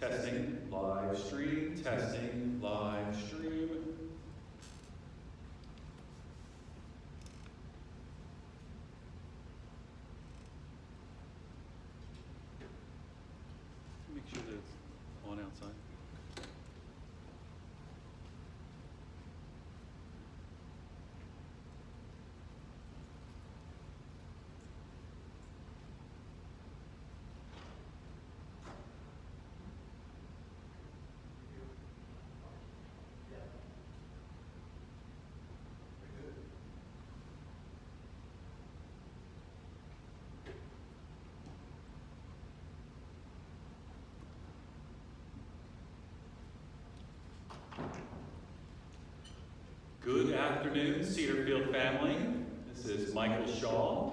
Testing, live stream, testing, live stream. Make sure that it's on outside. Good afternoon, Cedarfield family. This is Michael Shaw.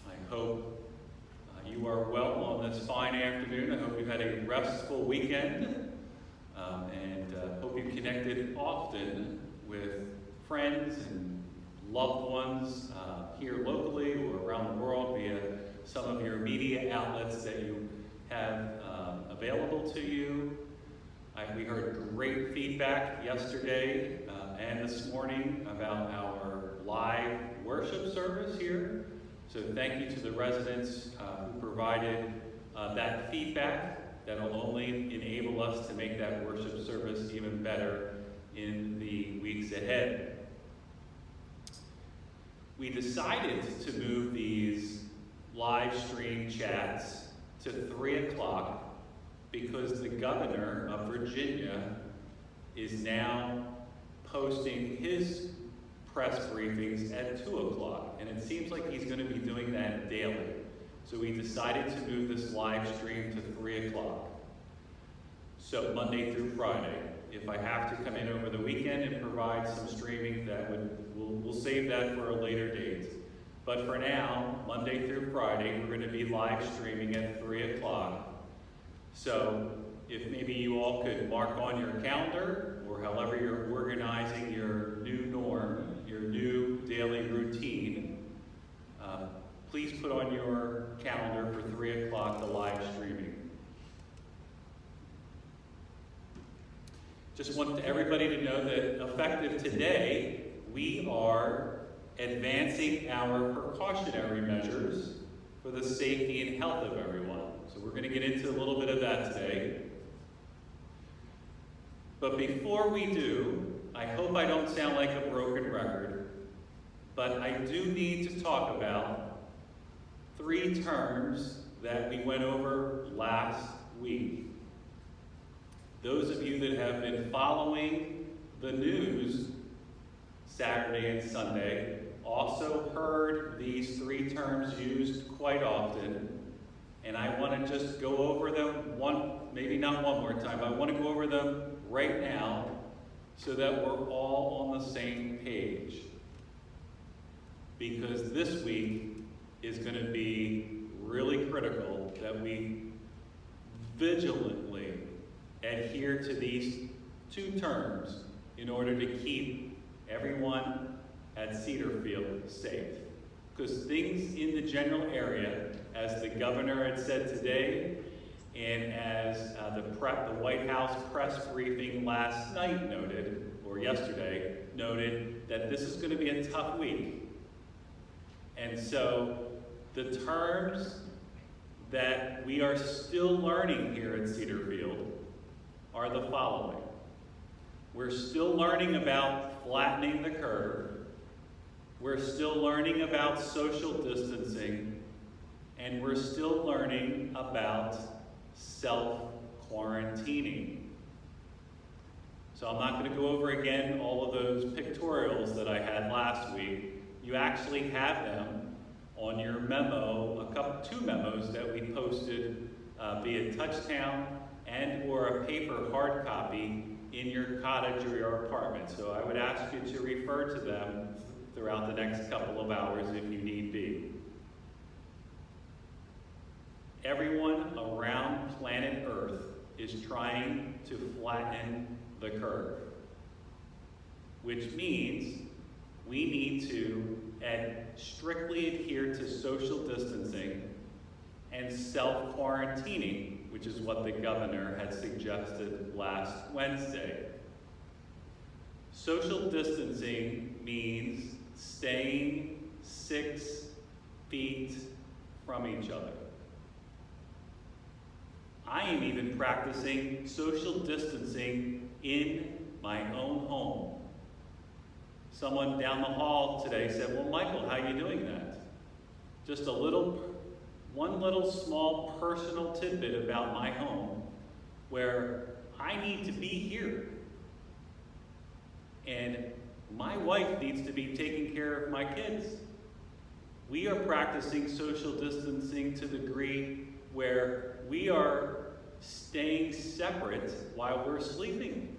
I hope you are well on this fine afternoon. I hope you had a restful weekend and hope you connected often with friends and loved ones here locally or around the world via some of your media outlets that you have available to you. We heard great feedback yesterday and this morning about our live worship service here. So thank you to the residents who provided that feedback. That will only enable us to make that worship service even better in the weeks ahead. We decided to move these live stream chats to 3 o'clock because the governor of Virginia is now posting his press briefings at 2 o'clock, and it seems like he's going to be doing that daily. So we decided to move this live stream to 3 o'clock. So Monday through Friday. If I have to come in over the weekend and provide some streaming, we'll save that for a later date. But for now, Monday through Friday, we're going to be live streaming at 3 o'clock. So if maybe you all could mark on your calendar, or however you're organizing your new norm, your new daily routine, please put on your calendar for 3 o'clock the live streaming. Just want everybody to know that effective today, we are advancing our precautionary measures for the safety and health of everyone. So we're going to get into a little bit of that today. But before we do, I hope I don't sound like a broken record, but I do need to talk about 3 terms that we went over last week. Those of you that have been following the news Saturday and Sunday also heard these 3 terms used quite often. And I want to just go over them maybe not one more time, but I want to go over them right now so that we're all on the same page. Because this week is going to be really critical that we vigilantly adhere to these 2 terms in order to keep everyone at Cedarfield safe. Because things in the general area, as the governor had said today, and as the White House press briefing last night noted, or yesterday, noted that this is going to be a tough week. And so the terms that we are still learning here at Cedarfield are the following. We're still learning about flattening the curve. We're still learning about social distancing, and we're still learning about self-quarantining. So I'm not going to go over again all of those pictorials that I had last week. You actually have them on your memo, 2 memos that we posted via Touchtown and or a paper hard copy in your cottage or your apartment. So I would ask you to refer to them throughout the next couple of hours if you need be. Everyone around planet Earth is trying to flatten the curve, which means we need to strictly adhere to social distancing and self-quarantining, which is what the governor had suggested last Wednesday. Social distancing means staying 6 feet from each other. I am even practicing social distancing in my own home. Someone down the hall today said, well, Michael, how are you doing that? Just one little small personal tidbit about my home where I need to be here. And my wife needs to be taking care of my kids. We are practicing social distancing to the degree where we are staying separate while we're sleeping.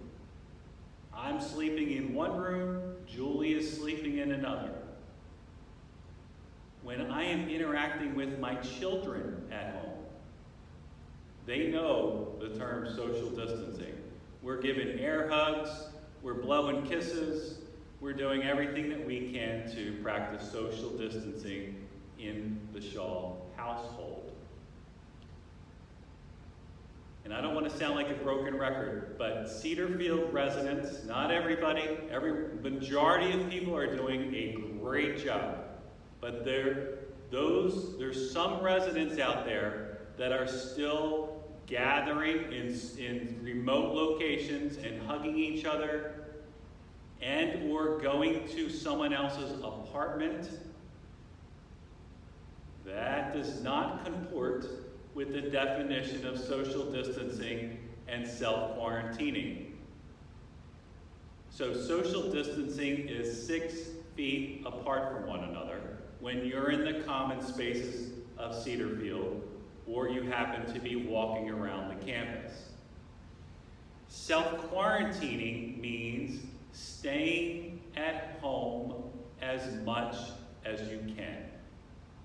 I'm sleeping in one room, Julie is sleeping in another. When I am interacting with my children at home, they know the term social distancing. We're giving air hugs, we're blowing kisses, we're doing everything that we can to practice social distancing in the Shaw household. And I don't want to sound like a broken record, but Cedarfield residents, not everybody, majority of people are doing a great job. But there's some residents out there that are still gathering in remote locations and hugging each other and or going to someone else's apartment. That does not comport with the definition of social distancing and self-quarantining. So social distancing is 6 feet apart from one another when you're in the common spaces of Cedarfield or you happen to be walking around the campus. Self-quarantining means staying at home as much as you can.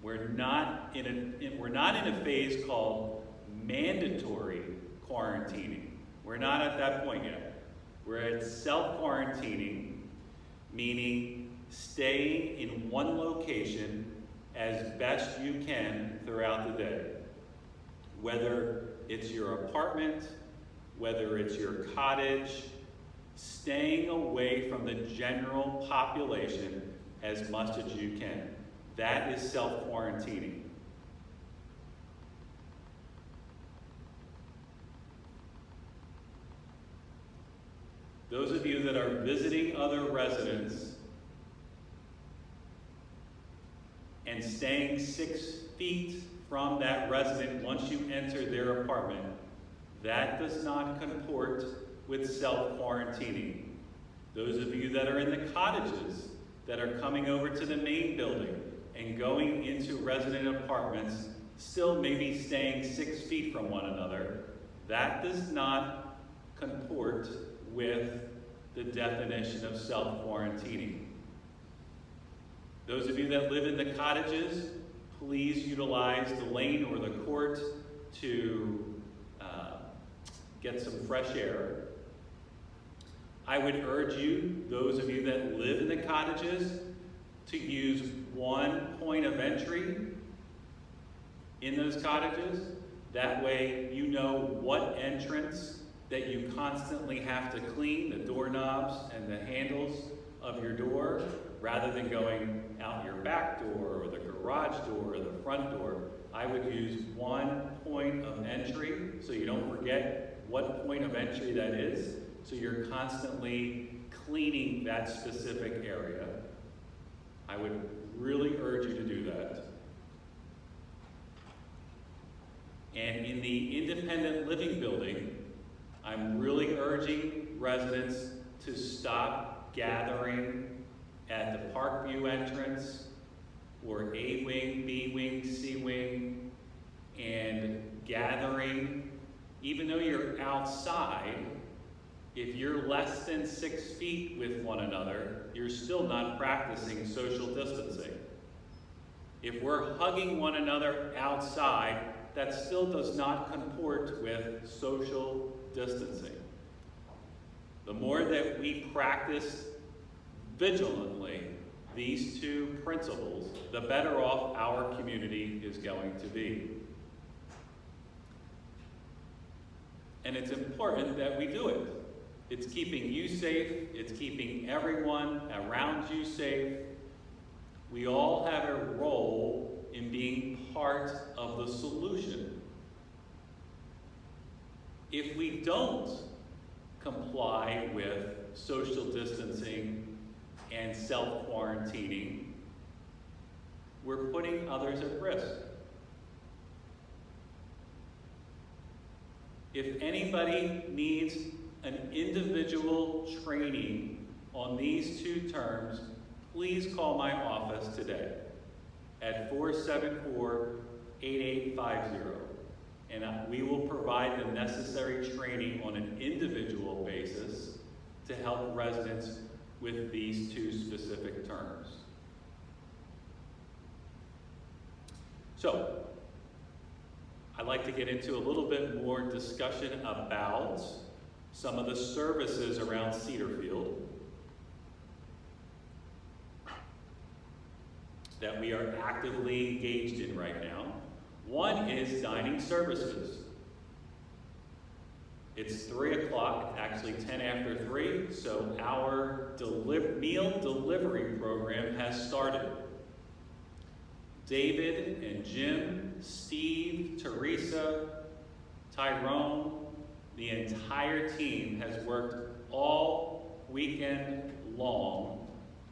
We're not in a phase called mandatory quarantining. We're not at that point yet. We're at self-quarantining, meaning staying in one location as best you can throughout the day. Whether it's your apartment, whether it's your cottage, staying away from the general population as much as you can. That is self-quarantining. Those of you that are visiting other residents and staying 6 feet from that resident once you enter their apartment, that does not comport with self-quarantining. Those of you that are in the cottages that are coming over to the main building and going into resident apartments, still maybe staying 6 feet from one another, that does not comport with the definition of self-quarantining. Those of you that live in the cottages, please utilize the lane or the court to get some fresh air. I would urge you, those of you that live in the cottages, to use one point of entry in those cottages. That way you know what entrance that you constantly have to clean, the doorknobs and the handles of your door, rather than going out your back door or the garage door or the front door. I would use one point of entry so you don't forget what point of entry that is, so you're constantly cleaning that specific area. I would really urge you to do that. And in the independent living building, I'm really urging residents to stop gathering at the Parkview entrance or A wing, B wing, C wing, and gathering, even though you're outside, if you're less than 6 feet with one another, you're still not practicing social distancing. If we're hugging one another outside, that still does not comport with social distancing. The more that we practice vigilantly these two principles, the better off our community is going to be. and it's important that we do it. It's keeping you safe, it's keeping everyone around you safe. We all have a role in being part of the solution. If we don't comply with social distancing and self-quarantining, we're putting others at risk. If anybody needs an individual training on these two terms, please call my office today at 474-8850, and we will provide the necessary training on an individual basis to help residents with these two specific terms. So, I'd like to get into a little bit more discussion about some of the services around Cedarfield that we are actively engaged in right now. One is dining services. It's 3 o'clock, actually 10 after 3, so our meal delivery program has started. David and Jim, Steve, Teresa, Tyrone, the entire team has worked all weekend long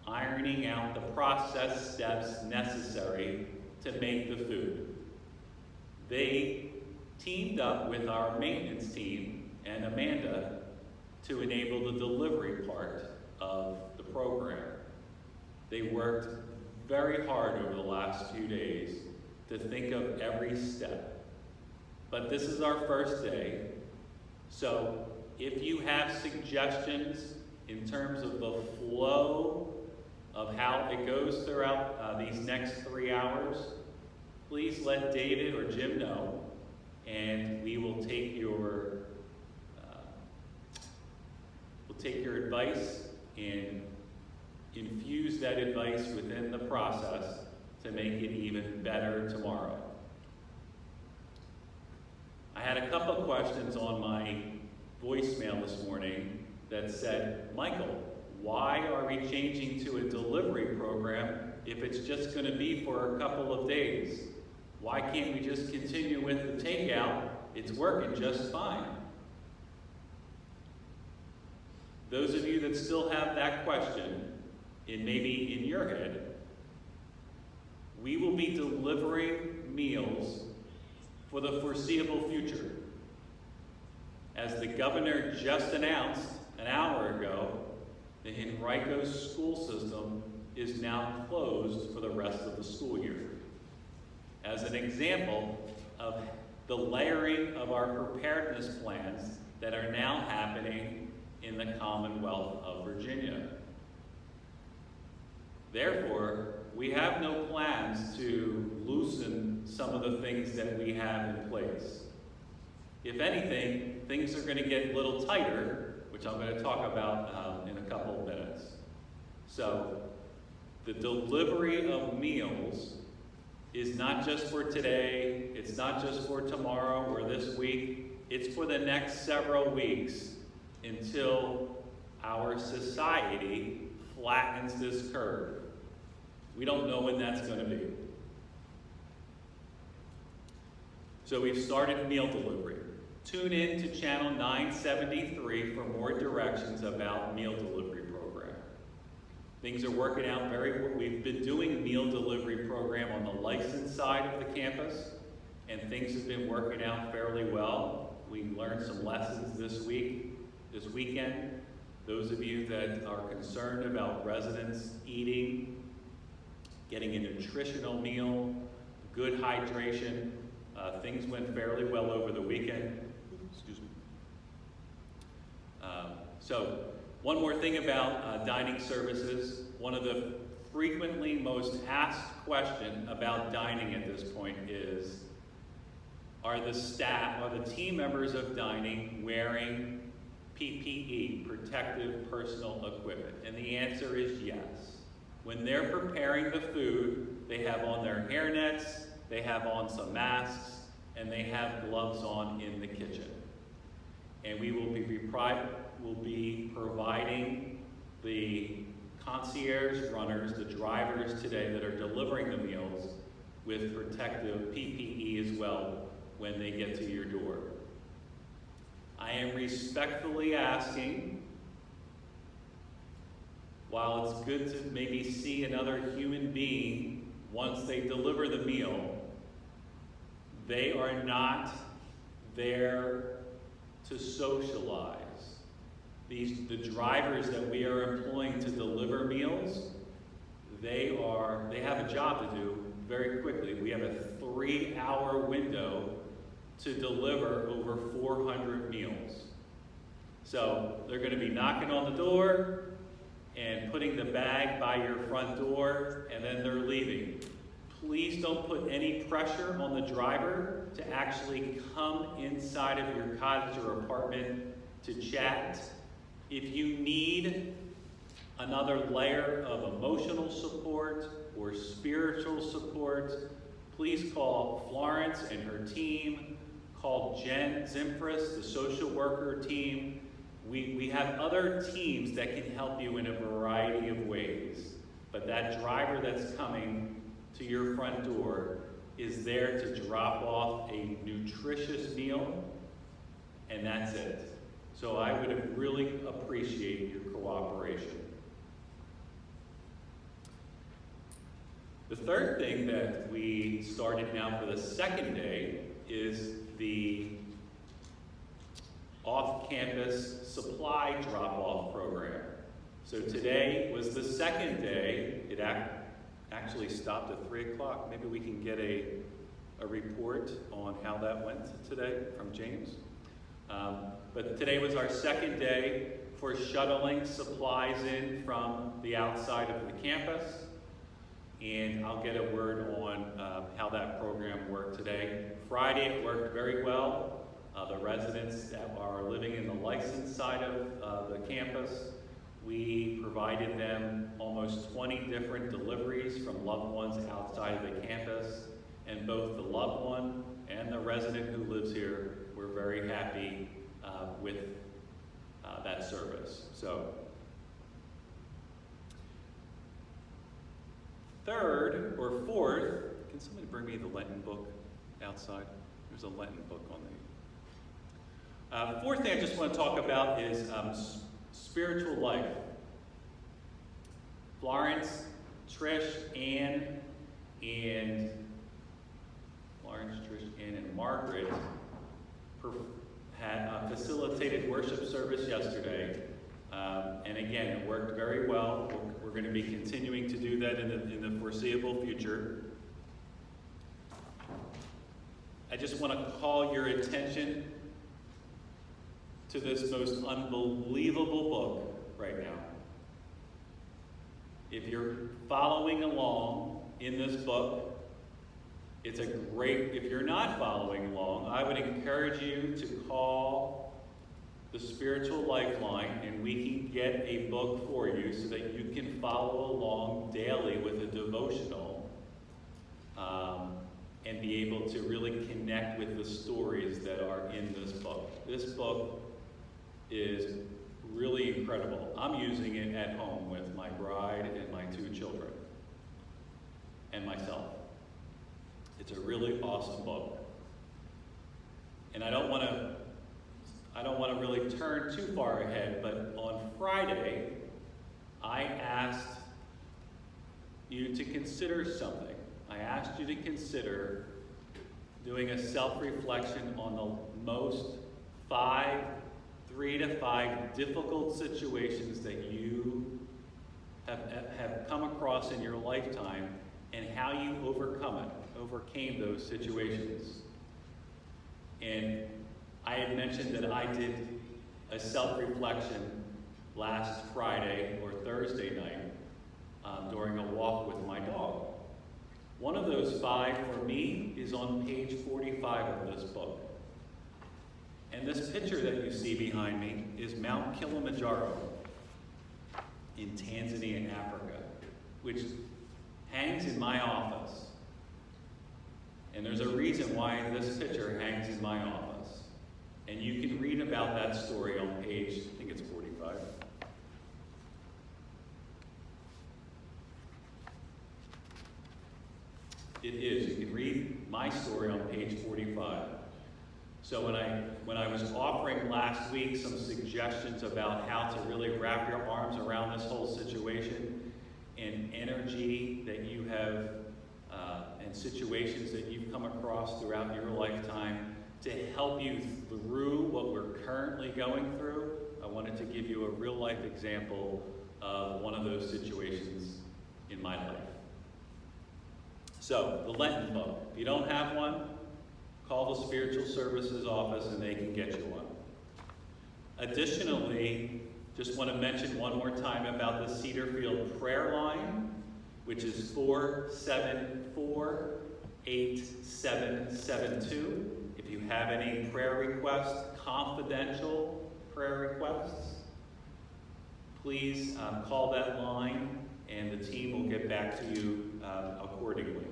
ironing out the process steps necessary to make the food. They teamed up with our maintenance team and Amanda to enable the delivery part of the program. They worked very hard over the last few days to think of every step. But this is our first day, so if you have suggestions in terms of the flow of how it goes throughout these next 3 hours, please let David or Jim know, and we will take your advice and infuse that advice within the process to make it even better tomorrow. I had a couple of questions on my voicemail this morning that said, Michael, why are we changing to a delivery program if it's just going to be for a couple of days? Why can't we just continue with the takeout? It's working just fine. Those of you that still have that question, maybe in your head, we will be delivering meals for the foreseeable future. As the governor just announced an hour ago, the Henrico school system is now closed for the rest of the school year. As an example of the layering of our preparedness plans that are now happening in the Commonwealth of Virginia. Therefore, we have no plans to loosen some of the things that we have in place. If anything, things are going to get a little tighter, which I'm going to talk about in a couple of minutes. So, the delivery of meals is not just for today, it's not just for tomorrow or this week, it's for the next several weeks until our society flattens this curve. We don't know when that's going to be. So we've started meal delivery. Tune in to channel 973 for more directions about meal delivery program. Things are working out very well. We've been doing meal delivery program on the licensed side of the campus, and things have been working out fairly well. We learned some lessons this weekend. Those of you that are concerned about residents eating, getting a nutritional meal, good hydration, things went fairly well over the weekend. Excuse me. So, one more thing about dining services. One of the frequently most asked questions about dining at this point is, are the team members of dining wearing PPE, protective personal equipment? And the answer is yes. When they're preparing the food, they have on their hairnets, they have on some masks, and they have gloves on in the kitchen. and we will be providing the concierge runners, the drivers today that are delivering the meals, with protective PPE as well when they get to your door. I am respectfully asking, while it's good to maybe see another human being once they deliver the meal, they are not there to socialize. The drivers that we are employing to deliver meals, they have a job to do very quickly. We have a 3-hour window to deliver over 400 meals. So they're going to be knocking on the door and putting the bag by your front door, and then they're leaving. Please don't put any pressure on the driver to actually come inside of your cottage or apartment to chat. If you need another layer of emotional support or spiritual support, please call Florence and her team. Call Jen Zimfris, the social worker team. We have other teams that can help you in a variety of ways. But that driver that's coming to your front door is there to drop off a nutritious meal, and that's it. So I would really appreciate your cooperation. The third thing that we started now for the second day is the off-campus supply drop-off program. So today was the second day. It actually stopped at 3 o'clock. Maybe we can get a report on how that went today from James. But today was our second day for shuttling supplies in from the outside of the campus. And I'll get a word on how that program worked today. Friday it worked very well. The residents that are living in the licensed side of the campus, we provided them almost 20 different deliveries from loved ones outside of the campus. And both the loved one and the resident who lives here were very happy with that service. So, third or fourth, can somebody bring me the Lenten book outside? There's a Lenten book on the fourth thing I just want to talk about is spiritual life. Florence, Trish, Ann, and Margaret had facilitated worship service yesterday. And again, it worked very well. We're going to be continuing to do that in the foreseeable future. I just want to call your attention to this most unbelievable book right now. If you're following along in this book, it's a great, if you're not following along, I would encourage you to call the Spiritual Lifeline, and we can get a book for you so that you can follow along daily with a devotional and be able to really connect with the stories that are in this book. This book is really incredible. I'm using it at home with my bride and my 2 children and myself. It's a really awesome book. And I don't want to really turn too far ahead, but on Friday, I asked you to consider something. I asked you to consider doing a self-reflection on the most 3 to 5 difficult situations that you have come across in your lifetime and how you overcame those situations. And I had mentioned that I did a self-reflection last Friday or Thursday night during a walk with my dog. One of those 5 for me is on page 45 of this book. And this picture that you see behind me is Mount Kilimanjaro in Tanzania, Africa, which hangs in my office. And there's a reason why this picture hangs in my office. And you can read about that story on page, I think it's 45. It is. You can read my story on page 45. So when I was offering last week some suggestions about how to really wrap your arms around this whole situation and energy that you have and situations that you've come across throughout your lifetime to help you through what we're currently going through, I wanted to give you a real life example of one of those situations in my life. So, the Lenten book. If you don't have one, call the Spiritual Services office and they can get you one. Additionally, just want to mention one more time about the Cedarfield prayer line, which is 474-8772. If you have any prayer requests, confidential prayer requests, please call that line and the team will get back to you accordingly.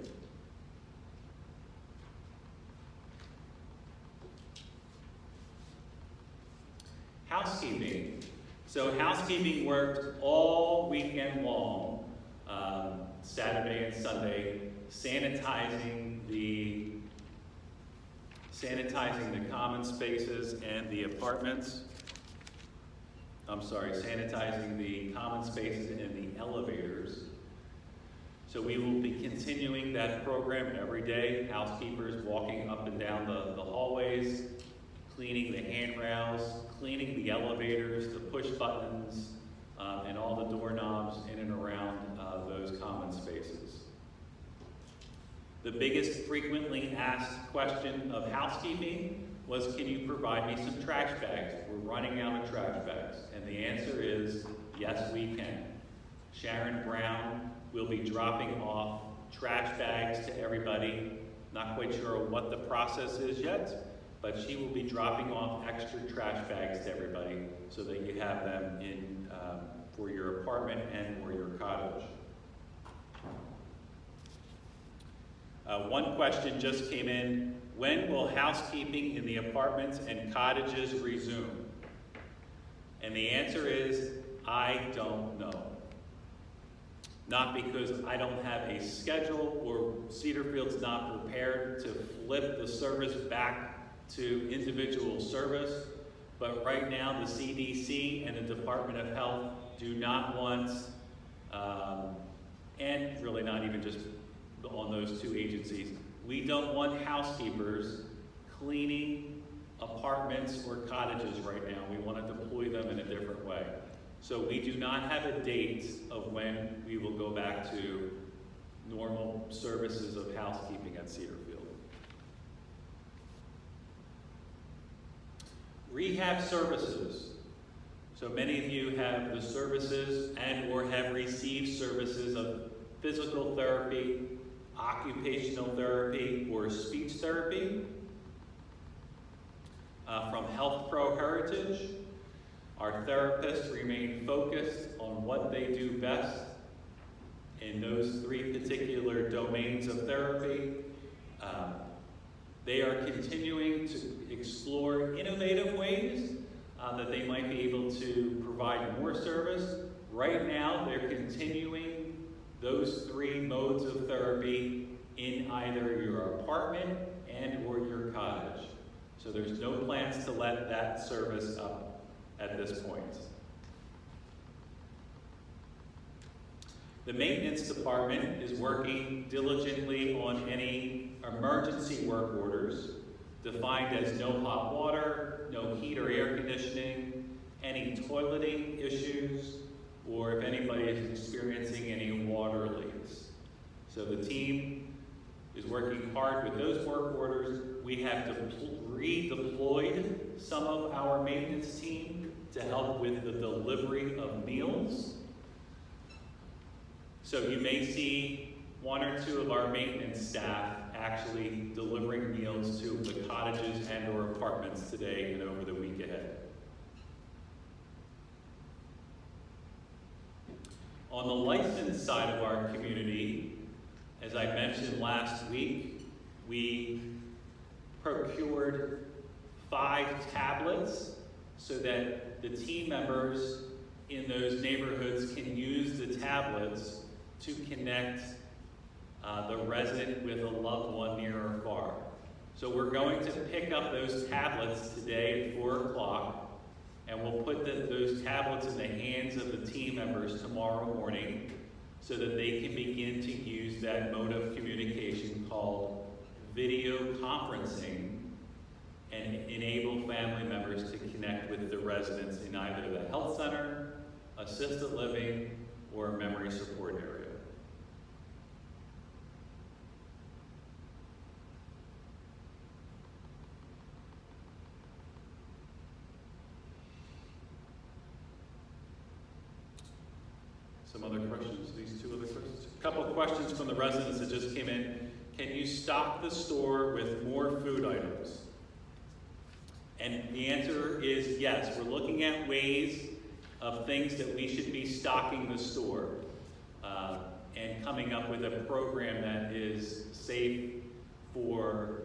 Housekeeping. So housekeeping worked all weekend long, Saturday and Sunday, sanitizing the common spaces and the apartments. Sanitizing the common spaces and the elevators. So we will be continuing that program every day. Housekeepers walking up and down the hallways, cleaning the handrails, cleaning the elevators, the push buttons, and all the doorknobs in and around those common spaces. The biggest frequently asked question of housekeeping was, can you provide me some trash bags? We're running out of trash bags. And the answer is, yes, we can. Sharon Brown will be dropping off trash bags to everybody. Not quite sure what the process is yet, but she will be dropping off extra trash bags to everybody so that you have them in for your apartment and for your cottage. One question just came in. When will housekeeping in the apartments and cottages resume? And the answer is, I don't know. Not because I don't have a schedule or Cedarfield's not prepared to flip the service back to individual service, but right now the CDC and the Department of Health do not want, and really not even just on those two agencies, we don't want housekeepers cleaning apartments or cottages right now. We want to deploy them in a different way. So we do not have a date of when we will go back to normal services of housekeeping at Cedarfield. Rehab services. So many of you have the services and or have received services of physical therapy, occupational therapy, or speech therapy from Health Pro Heritage. Our therapists remain focused on what they do best in those three particular domains of therapy. They are continuing to explore innovative ways that they might be able to provide more service. Right now, they're continuing those three modes of therapy in either your apartment and or your cottage. So there's no plans to let that service up at this point. The maintenance department is working diligently on any emergency work orders defined as no hot water, no heat or air conditioning, any toileting issues, or if anybody is experiencing any water leaks. So the team is working hard with those work orders. We have redeployed some of our maintenance team to help with the delivery of meals. So you may see one or two of our maintenance staff actually delivering meals to the cottages and or apartments today and over the week ahead. On the licensed side of our community, as I mentioned last week, we procured 5 tablets so that the team members in those neighborhoods can use the tablets to connect the resident with a loved one near or far. So we're going to pick up those tablets today at 4 o'clock, and we'll put those tablets in the hands of the team members tomorrow morning so that they can begin to use that mode of communication called video conferencing and enable family members to connect with the residents in either the health center, assisted living, or memory support area. Some other questions, these 2 other questions. A couple of questions from the residents that just came in. Can you stock the store with more food items? And the answer is yes. We're looking at ways of things that we should be stocking the store and coming up with a program that is safe for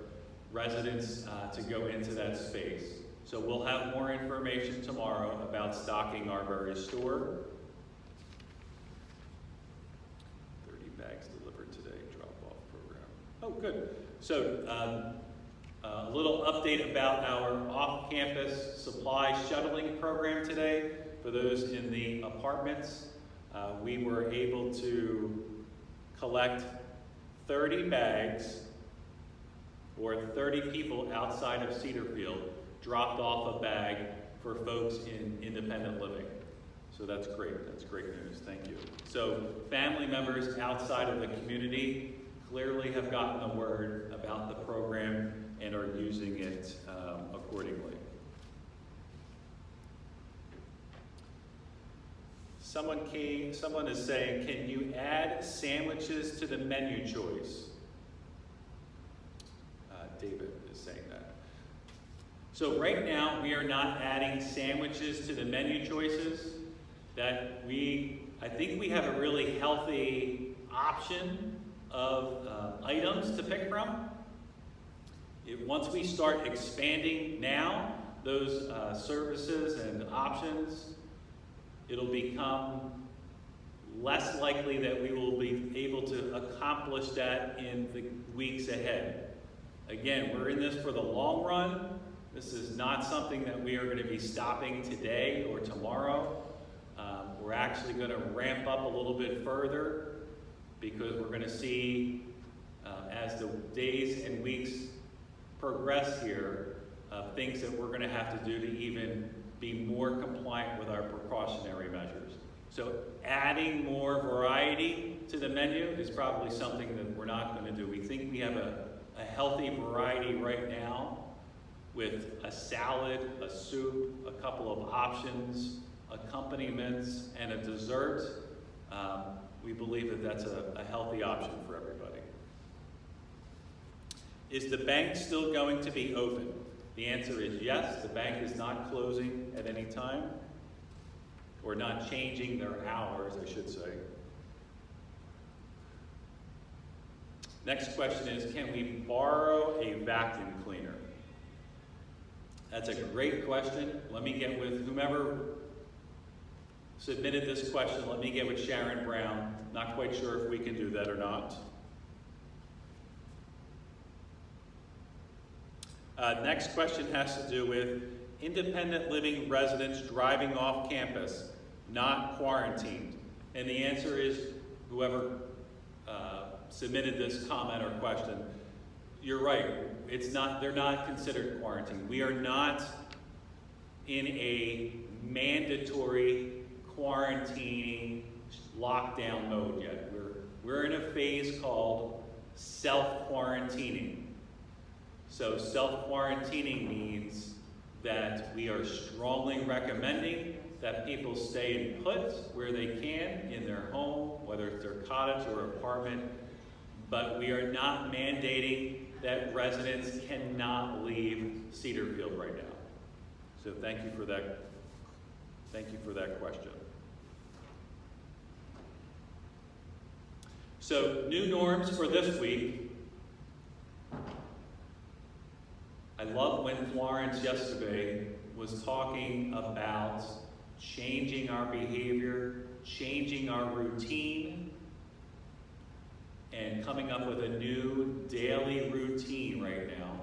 residents to go into that space. So we'll have more information tomorrow about stocking our very store. 30 bags delivered today, drop-off program. Oh, good. So a little update about our off-campus supply shuttling program today. For those in the apartments, we were able to collect 30 bags, or 30 people outside of Cedarfield dropped off a bag for folks in independent living. So that's great. That's great news. Thank you. So family members outside of the community clearly have gotten the word about the program and are using it accordingly. Someone is saying, can you add sandwiches to the menu choice? David is saying that. So right now, we are not adding sandwiches to the menu choices. I think we have a really healthy option of items to pick from. Once we start expanding now those services and options, it'll become less likely that we will be able to accomplish that in the weeks ahead. Again, we're in this for the long run. This is not something that we are going to be stopping today or tomorrow. We're actually going to ramp up a little bit further because we're going to see, as the days and weeks progress here, things that we're going to have to do to even be more compliant with our precautionary measures. So adding more variety to the menu is probably something that we're not going to do. We think we have a healthy variety right now with a salad, a soup, a couple of options, accompaniments, and a dessert. We believe that that's a healthy option for everybody. Is the bank still going to be open? The answer is yes. The bank is not closing at any time, or not changing their hours, I should say. Next question is, can we borrow a vacuum cleaner? That's a great question. Let me get with whomever submitted this question. Let me get with Sharon Brown. Not quite sure if we can do that or not. Next question has to do with independent living residents driving off campus, not quarantined. And the answer is, whoever submitted this comment or question, you're right. They're not considered quarantined. We are not in a mandatory quarantining lockdown mode yet. We're in a phase called self-quarantining. So self-quarantining means that we are strongly recommending that people stay put where they can in their home, whether it's their cottage or apartment, but we are not mandating that residents cannot leave Cedarfield right now. So thank you for that. Thank you for that question. So new norms for this week. I love when Florence yesterday was talking about changing our behavior, changing our routine, and coming up with a new daily routine right now.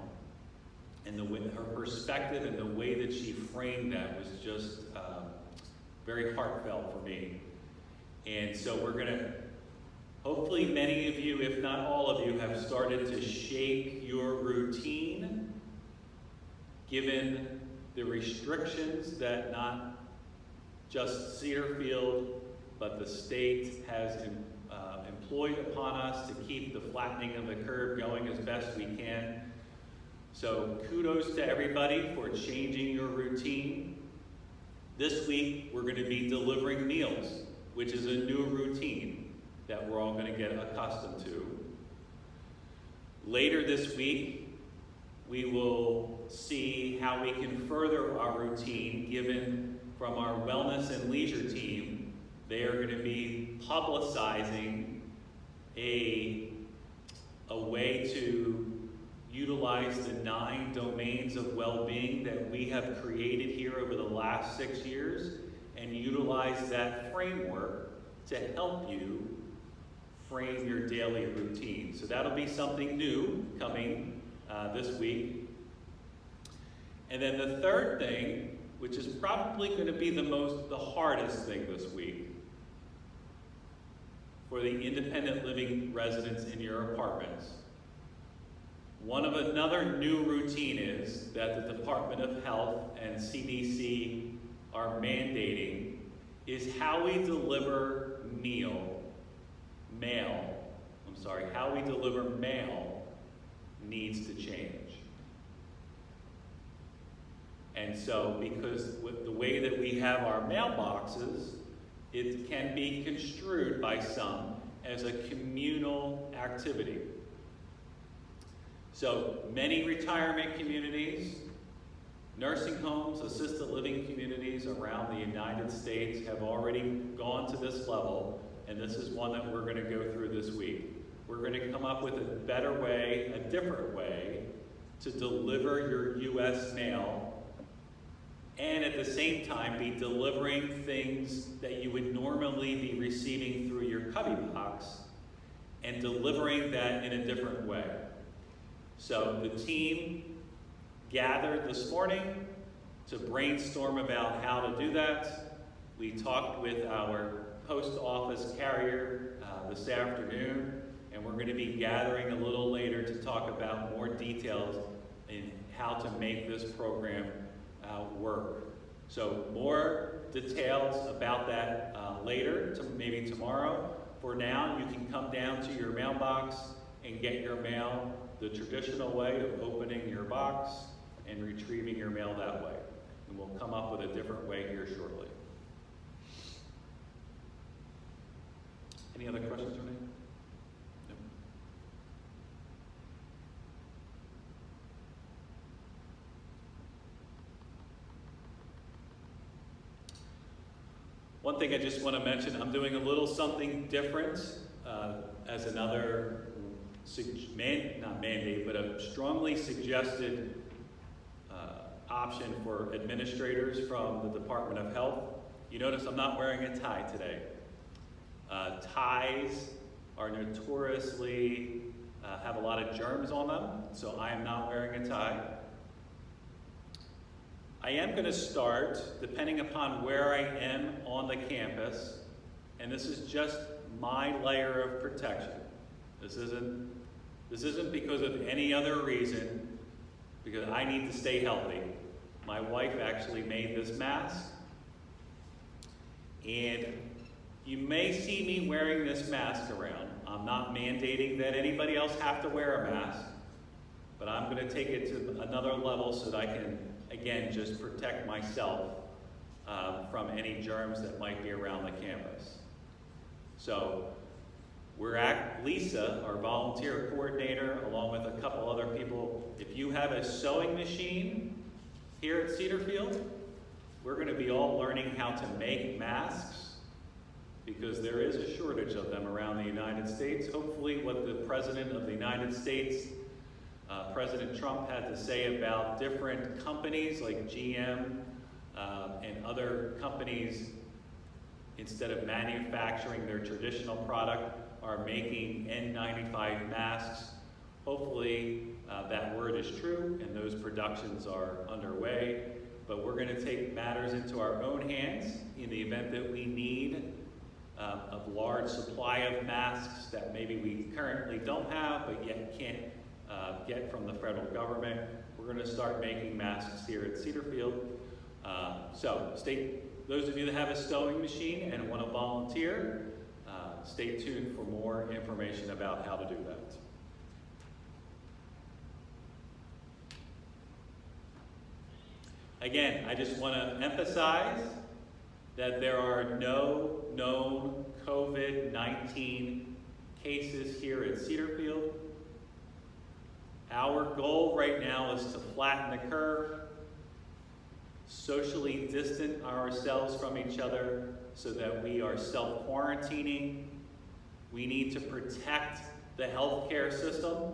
And her perspective and the way that she framed that was just very heartfelt for me. And so we're going to, hopefully many of you, if not all of you, have started to shape your routine, given the restrictions that not just Cedarfield, but the state has employed upon us to keep the flattening of the curve going as best we can. So kudos to everybody for changing your routine. This week, we're going to be delivering meals, which is a new routine that we're all going to get accustomed to. Later this week, we will see how we can further our routine, given from our wellness and leisure team, they are going to be publicizing a way to utilize the 9 domains of well-being that we have created here over the last 6 years, and utilize that framework to help you frame your daily routine. So that'll be something new coming this week. And then the third thing, which is probably going to be the hardest thing this week for the independent living residents in your apartments. Another new routine is that the Department of Health and CDC are mandating is how we deliver how we deliver mail needs to change. And so, because with the way that we have our mailboxes, it can be construed by some as a communal activity. So many retirement communities, nursing homes, assisted living communities around the United States have already gone to this level, and this is one that we're going to go through this week. We're going to come up with a better way, a different way, to deliver your U.S. mail, and at the same time be delivering things that you would normally be receiving through your cubby box, and delivering that in a different way. So the team gathered this morning to brainstorm about how to do that. We talked with our post office carrier this afternoon, and we're going to be gathering a little later to talk about more details in how to make this program work. So more details about that later, maybe tomorrow. For now, you can come down to your mailbox and get your mail the traditional way of opening your box and retrieving your mail that way. And we'll come up with a different way here shortly. Any other questions for me? No. One thing I just want to mention, I'm doing a little something different as another not mandate, but a strongly suggested option for administrators from the Department of Health. You notice I'm not wearing a tie today. Ties are notoriously have a lot of germs on them, so I am not wearing a tie. I am going to start, depending upon where I am on the campus, and this is just my layer of protection. This isn't because of any other reason, because I need to stay healthy. My wife actually made this mask, and you may see me wearing this mask around. I'm not mandating that anybody else have to wear a mask, but I'm going to take it to another level so that I can, again, just protect myself from any germs that might be around the campus. So we're at Lisa, our volunteer coordinator, along with a couple other people. If you have a sewing machine here at Cedarfield, we're going to be all learning how to make masks, because there is a shortage of them around the United States. Hopefully what the President of the United States President Trump had to say about different companies like GM and other companies, instead of manufacturing their traditional product, are making N95 masks. Hopefully that word is true and those productions are underway, but we're going to take matters into our own hands in the event that we need a large supply of masks that maybe we currently don't have but yet can't get from the federal government. We're going to start making masks here at Cedarfield. So those of you that have a sewing machine and want to volunteer, stay tuned for more information about how to do that. Again, I just want to emphasize that there are no known COVID-19 cases here at Cedarfield. Our goal right now is to flatten the curve, socially distance ourselves from each other so that we are self-quarantining. We need to protect the healthcare system.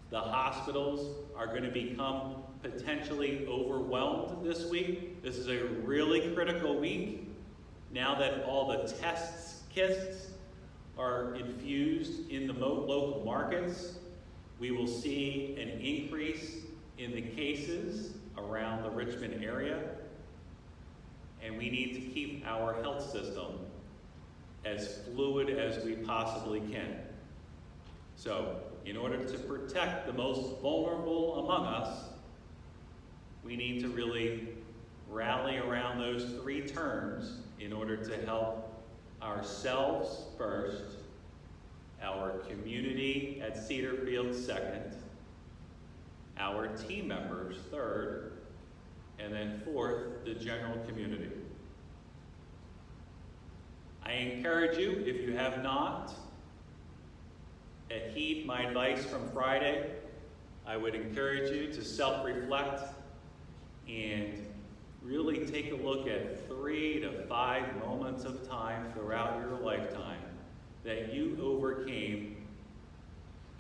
The hospitals are going to become potentially overwhelmed this week. This is a really critical week. Now that all the kits are infused in the local markets, we will see an increase in the cases around the Richmond area, and we need to keep our health system as fluid as we possibly can. So, in order to protect the most vulnerable among us, we need to really rally around those three terms in order to help ourselves first, our community at Cedarfield second, our team members third, and then fourth, the general community. I encourage you, if you have not, heed my advice from Friday. I would encourage you to self-reflect and really take a look at 3 to 5 moments of time throughout your lifetime that you overcame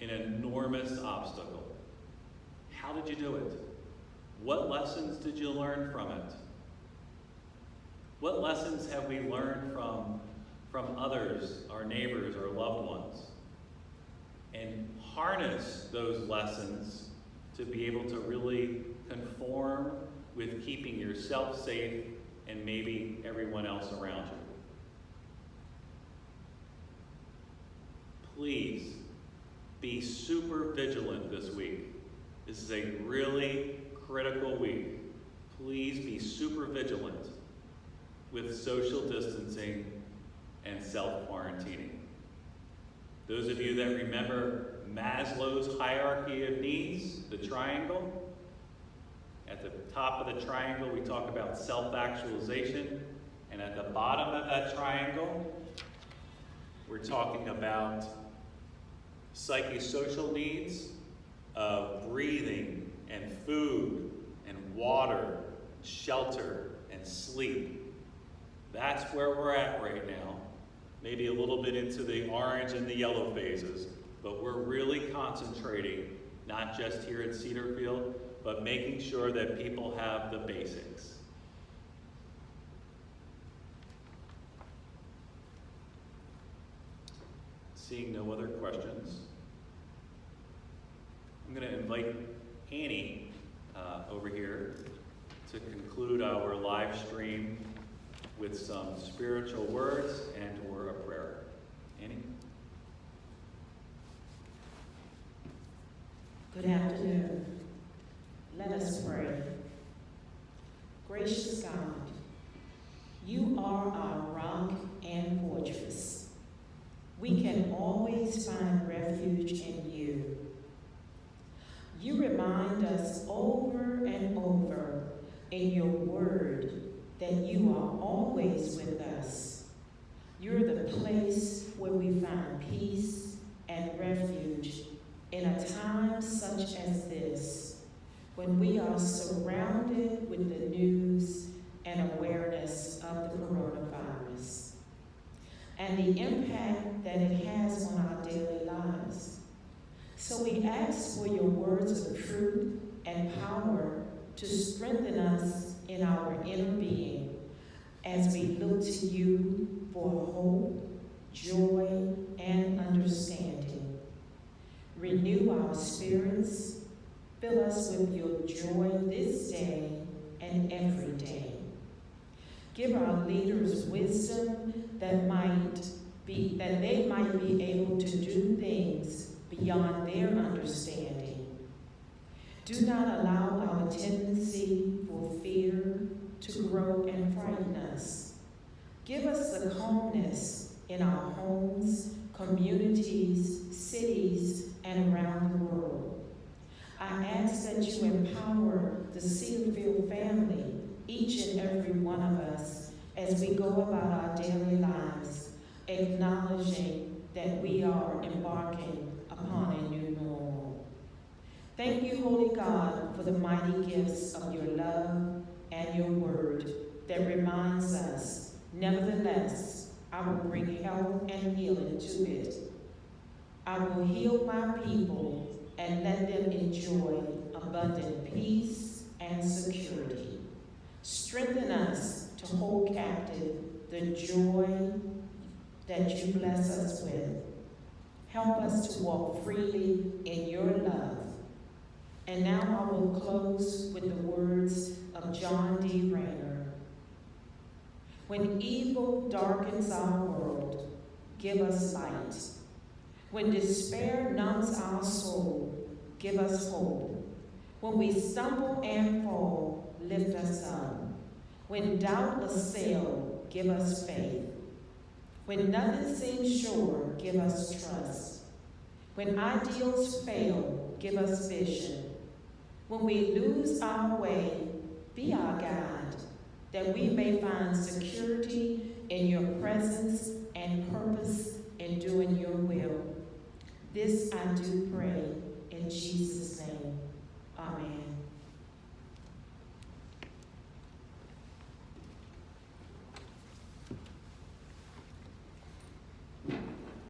an enormous obstacle. How did you do it? What lessons did you learn from it? What lessons have we learned from others, our neighbors, our loved ones? And harness those lessons to be able to really conform with keeping yourself safe and maybe everyone else around you. Please be super vigilant this week. This is a really critical week. Please be super vigilant with social distancing and self-quarantining. Those of you that remember Maslow's hierarchy of needs, the triangle, at the top of the triangle we talk about self-actualization, and at the bottom of that triangle we're talking about psychosocial needs of breathing and food and water, shelter and sleep. That's where we're at right now. Maybe a little bit into the orange and the yellow phases, but we're really concentrating, not just here at Cedarfield, but making sure that people have the basics. Seeing no other questions, I'm going to invite Annie over here to conclude our live stream with some spiritual words and or a prayer. Annie? Good afternoon. Let us pray. Gracious God, you are our rock and fortress. We can always find refuge in you. You remind us over and over in your word that you are always with us. You're the place where we find peace and refuge in a time such as this, when we are surrounded with the news and awareness of the coronavirus and the impact that it has on our daily lives. So we ask for your words of truth and power to strengthen us in our inner being as we look to you for hope, joy, and understanding. Renew our spirits, fill us with your joy this day and every day. Give our leaders wisdom that they might be able to do things beyond their understanding. Do not allow our tendency for fear to grow and frighten us. Give us the calmness in our homes, communities, cities, and around the world. I ask that you empower the Cedarfield family, each and every one of us, as we go about our daily lives, acknowledging that we are embarking upon a new normal. Thank you, Holy God, for the mighty gifts of your love and your word that reminds us, nevertheless, I will bring health and healing to it. I will heal my people and let them enjoy abundant peace and security. Strengthen us to hold captive the joy that you bless us with. Help us to walk freely in your love. And now I will close with the words of John D. Rayner. When evil darkens our world, give us light. When despair numbs our soul, give us hope. When we stumble and fall, lift us up. When doubt assails, give us faith. When nothing seems sure, give us trust. When ideals fail, give us vision. When we lose our way, be our guide, that we may find security in your presence and purpose in doing your will. This I do pray in Jesus' name.